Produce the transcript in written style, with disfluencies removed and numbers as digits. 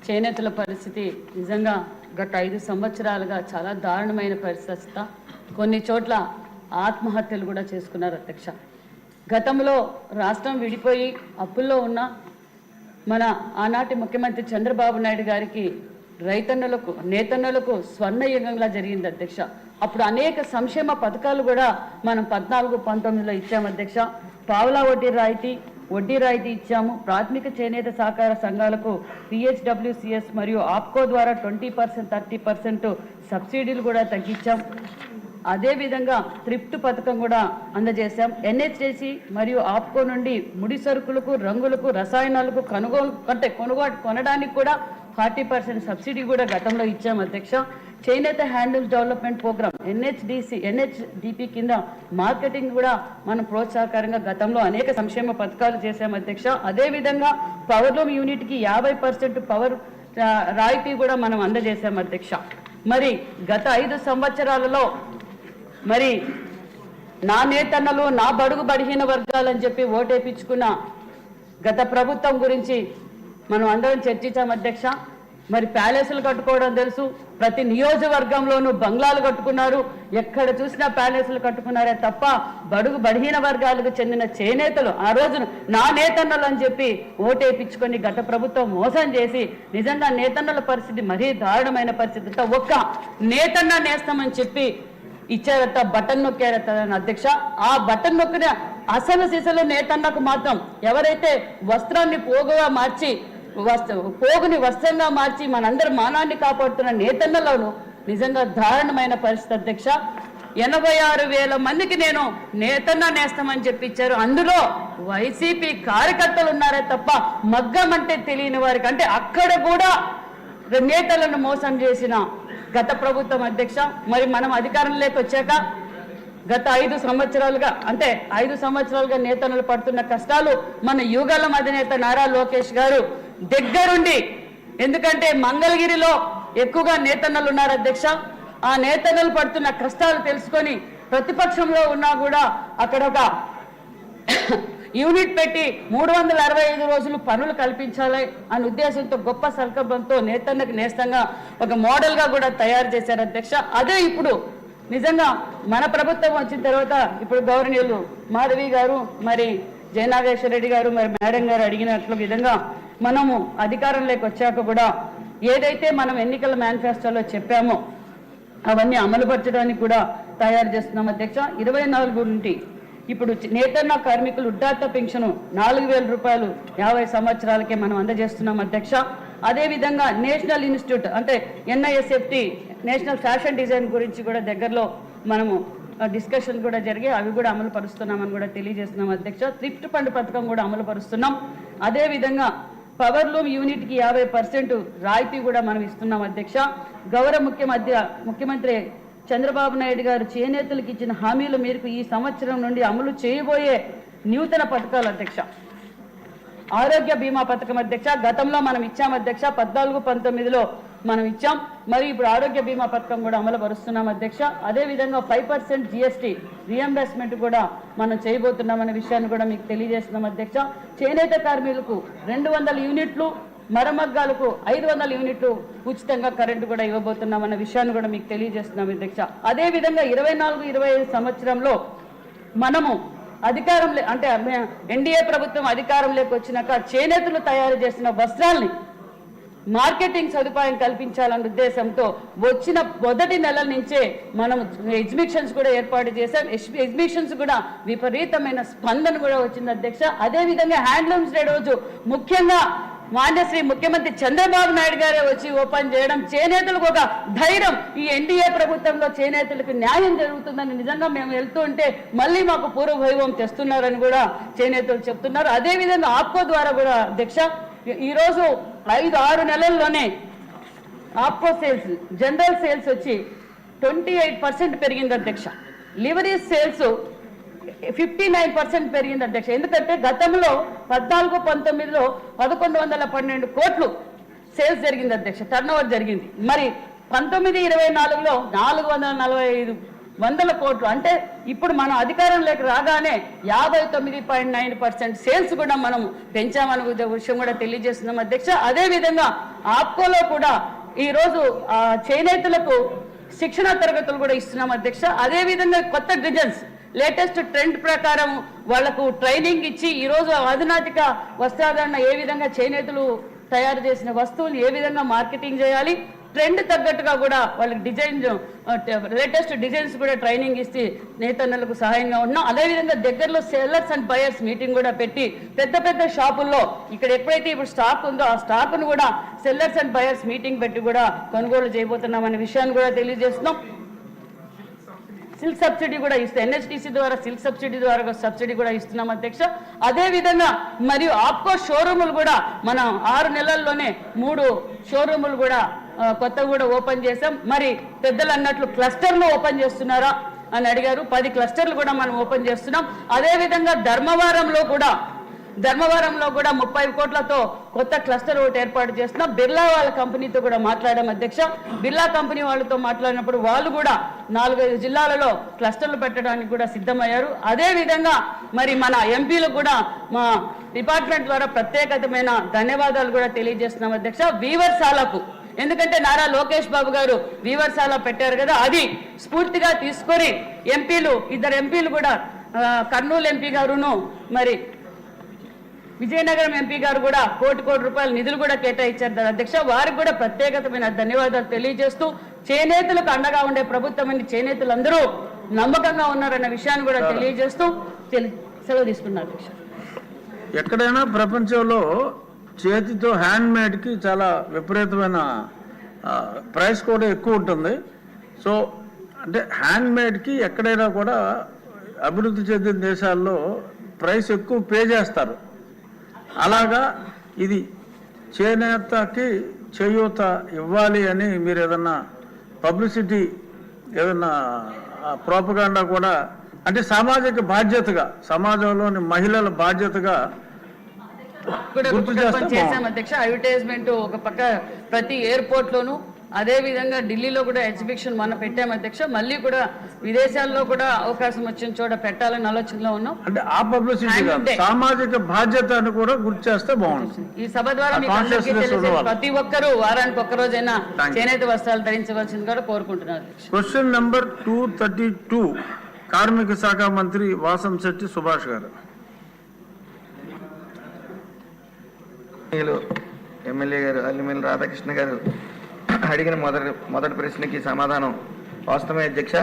చేనేతల పరిస్థితి నిజంగా గత 5 సంవత్సరాలుగా చాలా దారుణమైన పరిస్థితి. కొన్ని చోట్ల ఆత్మహత్యలు కూడా చేసుకున్నారు అధ్యక్ష. గతంలో రాష్ట్రం విడిపోయి అప్పుల్లో ఉన్న మన ఆనాటి ముఖ్యమంత్రి చంద్రబాబు నాయుడు గారికి రైతన్నలకు నేతన్నలకు స్వర్ణయుగంలా జరిగింది అధ్యక్ష. అప్పుడు అనేక సంక్షేమ పథకాలు కూడా మనం 14-19లో ఇచ్చాము అధ్యక్ష. పావలా వడ్డీ రాయితీ ఇచ్చాము. ప్రాథమిక చేనేత సహకార సంఘాలకు PHWCS మరియు ఆప్కో ద్వారా 20% 30% సబ్సిడీలు కూడా తగ్గించాం. అదేవిధంగా థ్రిఫ్ట్ పథకం కూడా అందజేశాం. NHDC మరియు ఆప్కో నుండి ముడి సరుకులకు, రంగులకు, రసాయనాలకు కొనడానికి కూడా 40% సబ్సిడీ కూడా గతంలో ఇచ్చాం అధ్యక్ష. చేనేత హ్యాండ్లూమ్స్ డెవలప్మెంట్ ప్రోగ్రామ్ NHDP కింద మార్కెటింగ్ కూడా మనం ప్రోత్సాహకరంగా గతంలో అనేక సంక్షేమ పథకాలు చేశాం అధ్యక్ష. అదేవిధంగా పవర్లూమ్ యూనిట్కి 50% పవర్ రాయితీ కూడా మనం అందజేశాం అధ్యక్ష. మరి గత 5 సంవత్సరాలలో మరి నా నేతన్నలు, నా బడుగు బడిహీన వర్గాలని చెప్పి ఓటేపించుకున్న గత ప్రభుత్వం గురించి మనం అందరం చర్చించాం అధ్యక్ష. మరి ప్యాలెస్లు కట్టుకోవడం తెలుసు, ప్రతి నియోజకవర్గంలోనూ బంగ్లాలు కట్టుకున్నారు, ఎక్కడ చూసినా ప్యాలెస్లు కట్టుకున్నారే తప్ప బడుగు బడిహీన వర్గాలకు చెందిన చేనేతలు ఆ రోజున నా నేతన్నలు అని చెప్పి ఓటేపించుకొని గత ప్రభుత్వం మోసం చేసి నిజంగా నేతన్నల పరిస్థితి మరీ దారుణమైన పరిస్థితి. ఒక్క నేతన్న నేస్తామని చెప్పి ఇచ్చారట, బటన్ నొక్కారట అధ్యక్ష. ఆ బటన్ నొక్కిన అసలు సిసలు నేతన్నకు మాత్రం ఎవరైతే వస్త్రాన్ని పోగుని వస్త్రంగా మార్చి మనందరి మానాన్ని కాపాడుతున్న నేతన్నలోను నిజంగా దారుణమైన పరిస్థితి అధ్యక్ష. 86,000 మందికి నేను నేతన్న నేస్తామని చెప్పించారు. అందులో వైసీపీ కార్యకర్తలు ఉన్నారే తప్ప మగ్గం అంటే తెలియని వారికి, అంటే అక్కడ కూడా నేతలను మోసం చేసిన గత ప్రభుత్వం అధ్యక్ష. మరి మనం అధికారంలోకి వచ్చాక గత 5 సంవత్సరాలుగా నేతన్నలు పడుతున్న కష్టాలు మన యుగళం అధినేత నారా లోకేష్ గారు దగ్గరుండి, ఎందుకంటే మంగళగిరిలో ఎక్కువగా నేతన్నలు ఉన్నారు అధ్యక్ష. ఆ నేతన్నలు పడుతున్న కష్టాలు తెలుసుకొని ప్రతిపక్షంలో ఉన్నా కూడా అక్కడ ఒక యూనిట్ పెట్టి 365 రోజులు పనులు కల్పించాలి అనే ఉద్దేశంతో గొప్ప సంకల్పంతో నేతన్నకు నేస్తంగా ఒక మోడల్గా కూడా తయారు చేశారు అధ్యక్ష. అదే ఇప్పుడు నిజంగా మన ప్రభుత్వం వచ్చిన తర్వాత ఇప్పుడు గౌరవనీయులు మాధవి గారు, మరి జయనాగేశ్వర రెడ్డి గారు, మరి మేడం గారు అడిగినట్లు విధంగా మనము అధికారంలోకి వచ్చాక కూడా ఏదైతే మనం ఎన్నికల మేనిఫెస్టోలో చెప్పామో అవన్నీ అమలుపరచడానికి కూడా తయారు చేస్తున్నాం అధ్యక్ష. 24 నుండి ఇప్పుడు నేతన్న కార్మికులు వృద్ధాప్య పెన్షన్ 4,000 రూపాయలు 50 సంవత్సరాలకే మనం అందజేస్తున్నాం అధ్యక్ష. అదేవిధంగా నేషనల్ ఇన్స్టిట్యూట్ అంటే NISFT నేషనల్ ఫ్యాషన్ డిజైన్ గురించి కూడా దగ్గరలో మనము డిస్కషన్ కూడా జరిగి అవి కూడా అమలు పరుస్తున్నామని కూడా తెలియజేస్తున్నాం అధ్యక్ష. థ్రిఫ్ట్ ఫండ్ పథకం కూడా అమలు పరుస్తున్నాం. అదేవిధంగా పవర్లూమ్ యూనిట్కి 50% రాయితీ కూడా మనం ఇస్తున్నాం అధ్యక్ష. గౌరవ ముఖ్యమంత్రి చంద్రబాబు నాయుడు గారు చేనేతలకు ఇచ్చిన హామీల మేరకు ఈ సంవత్సరం నుండి అమలు చేయబోయే నూతన పథకాలు అధ్యక్ష. ఆరోగ్య బీమా పథకం అధ్యక్ష. గతంలో మనం ఇచ్చాం అధ్యక్ష, 14-19లో మనం ఇచ్చాం. మరి ఇప్పుడు ఆరోగ్య బీమా పథకం కూడా అమలు పరుస్తున్నాం అధ్యక్ష. అదేవిధంగా 5% GST రీఎంబర్స్మెంట్ కూడా మనం చేయబోతున్నామనే విషయాన్ని కూడా మీకు తెలియజేస్తున్నాం అధ్యక్ష. చేనేత కార్మికులకు 200 యూనిట్లు, మరమగ్గాలకు 500 యూనిట్లు ఉచితంగా కరెంటు కూడా ఇవ్వబోతున్నామన్న విషయాన్ని కూడా మీకు తెలియజేస్తున్నాం అధ్యక్ష. అదేవిధంగా 24-25 సంవత్సరంలో మనము అధికారంలో అంటే NDA ప్రభుత్వం అధికారంలోకి వచ్చినాక చేనేతలు తయారు చేసిన వస్త్రాల్ని మార్కెటింగ్ సదుపాయం కల్పించాలన్న ఉద్దేశంతో వచ్చిన మొదటి నెలల నుంచే మనం ఎగ్జిబిషన్స్ కూడా ఏర్పాటు చేశాం. ఎగ్జిబిషన్స్ కూడా విపరీతమైన స్పందన కూడా వచ్చింది అధ్యక్ష. అదేవిధంగా హ్యాండ్లూమ్స్ డే రోజు ముఖ్యంగా మాన్యశ్రీ ముఖ్యమంత్రి చంద్రబాబు నాయుడు గారే వచ్చి ఓపెన్ చేయడం చేనేతలకు ఒక ధైర్యం, ఈ NDA ప్రభుత్వంలో చేనేతలకు న్యాయం జరుగుతుందని నిజంగా మేము వెళ్తూ ఉంటే మళ్ళీ మాకు పూర్వ వైభవం తెస్తున్నారని కూడా చేనేతలు చెప్తున్నారు. అదేవిధంగా ఆప్కో ద్వారా కూడా అధ్యక్ష ఈరోజు 5-6 నెలల్లోనే ఆప్కో సేల్స్ జనరల్ సేల్స్ వచ్చి 28% పెరిగింది అధ్యక్ష. లివరీస్ సేల్స్ 59% పెరిగింది అధ్యక్ష. ఎందుకంటే గతంలో 14-19లో 1112 కోట్లు సేల్స్ జరిగింది అధ్యక్ష, టర్న్ ఓవర్ జరిగింది. మరి 19-24లో 445 కోట్లు. అంటే ఇప్పుడు మనం అధికారంలోకి రాగానే 59.9% సేల్స్ కూడా మనం పెంచామనే విషయం కూడా తెలియజేస్తున్నాం అధ్యక్ష. అదేవిధంగా ఆప్కోలో కూడా ఈరోజు చేనేతలకు శిక్షణ తరగతులు కూడా ఇస్తున్నాం అధ్యక్ష. అదేవిధంగా కొత్త డిజైన్స్ లేటెస్ట్ ట్రెండ్ ప్రకారం వాళ్లకు ట్రైనింగ్ ఇచ్చి ఈరోజు అధునాతిక వస్త్రాధరణ ఏ విధంగా చేనేతలు తయారు చేసిన వస్తువులు ఏ విధంగా మార్కెటింగ్ చేయాలి, ట్రెండ్ తగ్గట్టుగా కూడా వాళ్ళకి డిజైన్ లేటెస్ట్ డిజైన్స్ కూడా ట్రైనింగ్ ఇస్తే నేతన్నలకు సహాయంగా ఉన్నాం. అదేవిధంగా దగ్గరలో సెల్లర్స్ అండ్ బయర్స్ మీటింగ్ కూడా పెట్టి పెద్ద పెద్ద షాపుల్లో ఇక్కడ ఎప్పుడైతే ఇప్పుడు స్టాక్ ఉందో ఆ స్టాక్ను కూడా సెల్లర్స్ అండ్ బయర్స్ మీటింగ్ పెట్టి కూడా కొనుగోలు చేయబోతున్నాం అనే విషయాన్ని కూడా తెలియజేస్తున్నాం. సిల్క్ సబ్సిడీ కూడా ఇస్తే ఎన్హెచ్టీసీ ద్వారా సిల్క్ సబ్సిడీ ద్వారా సబ్సిడీ కూడా ఇస్తున్నాం అధ్యక్ష. అదేవిధంగా మరియు ఆప్కో షోరూములు కూడా మనం 6 నెలల్లోనే 3 షోరూములు కూడా కొత్తగా కూడా ఓపెన్ చేసాం. మరి పెద్దలు అన్నట్లు క్లస్టర్లు ఓపెన్ చేస్తున్నారా అని అడిగారు. 10 క్లస్టర్లు కూడా మనం ఓపెన్ చేస్తున్నాం. అదేవిధంగా ధర్మవరంలో కూడా 30 కోట్లతో కొత్త క్లస్టర్ ఒకటి ఏర్పాటు చేస్తున్నాం. బిర్లా వాళ్ళ కంపెనీతో కూడా మాట్లాడాం అధ్యక్ష. బిర్లా కంపెనీ వాళ్ళతో మాట్లాడినప్పుడు వాళ్ళు కూడా 4-5 జిల్లాలలో క్లస్టర్లు పెట్టడానికి కూడా సిద్ధమయ్యారు. అదేవిధంగా మరి మన ఎంపీలకు కూడా మా డిపార్ట్మెంట్ ద్వారా ప్రత్యేకమైన ధన్యవాదాలు కూడా తెలియజేస్తున్నాం అధ్యక్ష. వీవర్శాలకు ఎందుకంటే నారా లోకేష్ బాబు గారు వీవర్శాల పెట్టారు కదా, అది స్ఫూర్తిగా తీసుకొని ఇద్దరు ఎంపీలు కూడా కర్నూలు ఎంపీ గారును మరి విజయనగరం ఎంపీ గారు కూడా కోటి రూపాయల నిధులు కూడా కేటాయించారు అధ్యక్ష. వారికి కూడా ప్రత్యేకమైన ధన్యవాదాలు తెలియజేస్తూ చేనేతలకు అండగా ఉండే ప్రభుత్వం చేనేతలందరూ నమ్మకంగా ఉన్నారన్న విషయాన్ని కూడా తెలియజేస్తూ సెలవు తీసుకున్నారు అధ్యక్ష. ఎక్కడైనా ప్రపంచంలో చేతితో హ్యాండ్ మేడ్కి చాలా విపరీతమైన ప్రైస్ కూడా ఎక్కువ ఉంటుంది. సో అంటే హ్యాండ్ మేడ్కి ఎక్కడైనా కూడా అభివృద్ధి చెందిన దేశాల్లో ప్రైస్ ఎక్కువ పే చేస్తారు. అలాగా ఇది చేనేతకి చేయూత ఇవ్వాలి అని మీరు ఏదన్నా పబ్లిసిటీ ఏదన్నా ప్రోపగాండా కూడా అంటే సామాజిక బాధ్యతగా సమాజంలోని మహిళల బాధ్యతగా చేశాం అధ్యక్ష. అడ్వర్టైజ్మెంట్ ఒక పక్క ప్రతి ఎయిర్పోర్ట్ లోను అదే విధంగా ఢిల్లీలో కూడా ఎగ్జిబిషన్ మొన్న పెట్టాం అధ్యక్ష. మళ్ళీ కూడా విదేశాల్లో కూడా అవకాశం వచ్చిన చోట పెట్టాలని ఆలోచనలో ఉన్నాం. అంటే ఆ పబ్లిసిటీ సామాజిక బాధ్యతను కూడా గుర్తు చేస్తే బాగుంటుంది. ఈ సభ ద్వారా ప్రతి ఒక్కరూ వారానికి ఒక్కరోజైనా చేనేత వస్త్రాలు ధరించవలసింది కూడా కోరుకుంటున్నారు. క్వశ్చన్ నెంబర్ 232 కార్మిక శాఖ మంత్రి వాసంశెట్టి సుభాష్ గారు. ఎమ్మెల్యే గారు అల్లిమేలు రాధాకృష్ణ గారు అడిగిన మొదటి ప్రశ్నకి సమాధానం వాస్తవమే అధ్యక్ష.